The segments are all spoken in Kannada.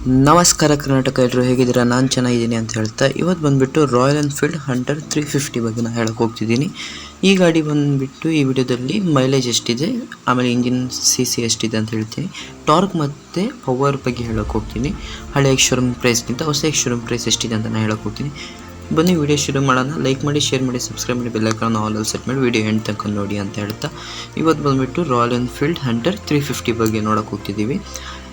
ನಮಸ್ಕಾರ ಕರ್ನಾಟಕ, ಎಲ್ಲರೂ ಹೇಗಿದ್ದೀರಾ? ನಾನು ಚೆನ್ನಾಗಿದ್ದೀನಿ ಅಂತ ಹೇಳ್ತಾ ಇವತ್ತು ಬಂದುಬಿಟ್ಟು ರಾಯಲ್ ಎನ್ಫೀಲ್ಡ್ ಹಂಟರ್ 350 ಬಗ್ಗೆ ನಾನು ಹೇಳಕ್ಕೆ ಹೋಗ್ತಿದ್ದೀನಿ. ಈ ಗಾಡಿ ಬಂದುಬಿಟ್ಟು ಈ ವಿಡಿಯೋದಲ್ಲಿ ಮೈಲೇಜ್ ಎಷ್ಟಿದೆ, ಆಮೇಲೆ ಇಂಜಿನ್ CC ಎಷ್ಟಿದೆ ಅಂತ ಹೇಳ್ತೀನಿ. ಟಾರ್ಕ್ ಮತ್ತು ಪವರ್ ಬಗ್ಗೆ ಹೇಳಕ್ಕೆ ಹೋಗ್ತೀನಿ. ಹಳೆಯ ಶೋರೂಮ್ ಪ್ರೈಸ್ಗಿಂತ ಹೊಸ ಶೋರೂಮ್ ಪ್ರೈಸ್ ಎಷ್ಟಿದೆ ಅಂತ ನಾನು ಹೇಳಕ್ಕೆ ಹೋಗ್ತೀನಿ. ಬನ್ನಿ ವಿಡಿಯೋ ಶುರು ಮಾಡೋಣ. ಲೈಕ್ ಮಾಡಿ, ಶೇರ್ ಮಾಡಿ, ಸಬ್ಸ್ಕ್ರೈಬ್ ಮಾಡಿ, ಬೆಲ್ ಐಕಾನ್ ಆಲ್ ಸೆಟ್ ಮಾಡಿ ವಿಡಿಯೋ ಎಂಡ್ ತನಕ ನೋಡಿ ಅಂತ ಹೇಳ್ತಾ ಇವತ್ತು ಬಂದುಬಿಟ್ಟು ರಾಯಲ್ ಎನ್ಫೀಲ್ಡ್ ಹಂಟರ್ 350 ಬಗ್ಗೆ ನೋಡೋಕೆ ಹೋಗ್ತಿದ್ದೀವಿ.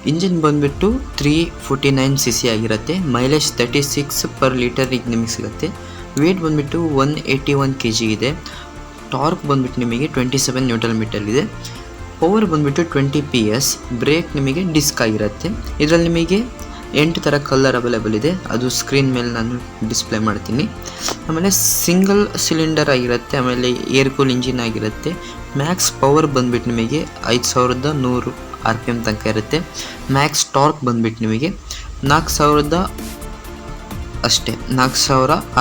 ಇಂಜಿನ್ ಬಂದುಬಿಟ್ಟು 349 cc ಆಗಿರುತ್ತೆ. ಮೈಲೇಜ್ 36 ಪರ್ ಲೀಟರ್ ಈಗ ನಿಮಗೆ ಸಿಗುತ್ತೆ. ವೇಟ್ ಬಂದುಬಿಟ್ಟು 181 kg ಇದೆ. ಟಾರ್ಕ್ ಬಂದುಬಿಟ್ಟು ನಿಮಗೆ 27 Nm ಇದೆ. ಪವರ್ ಬಂದುಬಿಟ್ಟು 20 PS. ಬ್ರೇಕ್ ನಿಮಗೆ ಡಿಸ್ಕ್ ಆಗಿರುತ್ತೆ. ಇದರಲ್ಲಿ ನಿಮಗೆ 8 ಥರ ಕಲರ್ ಅವೈಲೇಬಲ್ ಇದೆ. ಅದು ಸ್ಕ್ರೀನ್ ಮೇಲೆ ನಾನು ಡಿಸ್ಪ್ಲೇ ಮಾಡ್ತೀನಿ. ಆಮೇಲೆ ಸಿಂಗಲ್ ಸಿಲಿಂಡರ್ ಆಗಿರುತ್ತೆ. ಆಮೇಲೆ ಏರ್ ಕೂಲ್ ಇಂಜಿನ್ ಆಗಿರುತ್ತೆ. ಮ್ಯಾಕ್ಸ್ ಪವರ್ ಬಂದುಬಿಟ್ಟು ನಿಮಗೆ 5100 RPM ತನಕ ಇರುತ್ತೆ. ಮ್ಯಾಕ್ಸ್ ಟಾರ್ಕ್ ಬಂದುಬಿಟ್ಟು ನಿಮಗೆ 4000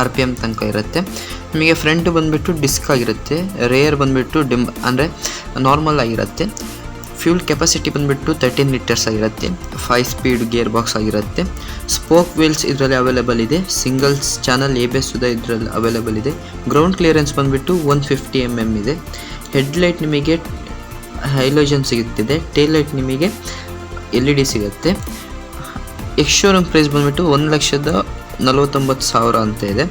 RPM ತನಕ ಇರುತ್ತೆ. ನಿಮಗೆ ಫ್ರಂಟ್ ಬಂದುಬಿಟ್ಟು ಡಿಸ್ಕ್ ಆಗಿರುತ್ತೆ. ರೇಯರ್ ಬಂದುಬಿಟ್ಟು ಅಂದರೆ ನಾರ್ಮಲ್ ಆಗಿರುತ್ತೆ. ಫ್ಯೂಲ್ ಕೆಪಾಸಿಟಿ ಬಂದುಬಿಟ್ಟು 13 ಲೀಟರ್ಸ್ ಆಗಿರುತ್ತೆ. 5 ಸ್ಪೀಡ್ ಗೇರ್ ಬಾಕ್ಸ್ ಆಗಿರುತ್ತೆ. ಸ್ಪೋಕ್ ವೀಲ್ಸ್ ಇದರಲ್ಲಿ ಅವೈಲೇಬಲ್ ಇದೆ. ಸಿಂಗಲ್ಸ್ ಚಾನಲ್ ABS ಸುದ ಇದರಲ್ಲಿ ಅವೈಲೇಬಲ್ ಇದೆ. ಗ್ರೌಂಡ್ ಕ್ಲಿಯರೆನ್ಸ್ ಬಂದುಬಿಟ್ಟು 150 mm ಇದೆ. ಹೆಡ್ಲೈಟ್ ನಿಮಗೆ ಹೈಲೋಜನ್ ಸಿಗುತ್ತಿದೆ. ಟೇಲ್ ಲೈಟ್ ನಿಮಗೆ LED ಸಿಗುತ್ತೆ. ಶೋರೂಮ್ ಪ್ರೈಸ್ ಬಂದುಬಿಟ್ಟು 1,49,000 ಅಂತ ಇದೆ.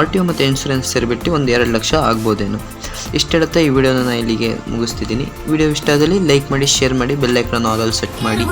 RTO ಮತ್ತು ಇನ್ಶೂರೆನ್ಸ್ ಸೇರಿಬಿಟ್ಟು 2 ಲಕ್ಷ ಆಗ್ಬೋದೇನು. ಇಷ್ಟು ಹೇಳುತ್ತಾ ಈ ವಿಡಿಯೋನ ನಾನು ಇಲ್ಲಿಗೆ ಮುಗಿಸ್ತಿದ್ದೀನಿ. ವಿಡಿಯೋ ಇಷ್ಟ ಆದಲ್ಲಿ ಲೈಕ್ ಮಾಡಿ, ಶೇರ್ ಮಾಡಿ, ಬೆಲ್ ಐಕಾನ್ ಆಲ್ ಸೆಟ್ ಮಾಡಿ.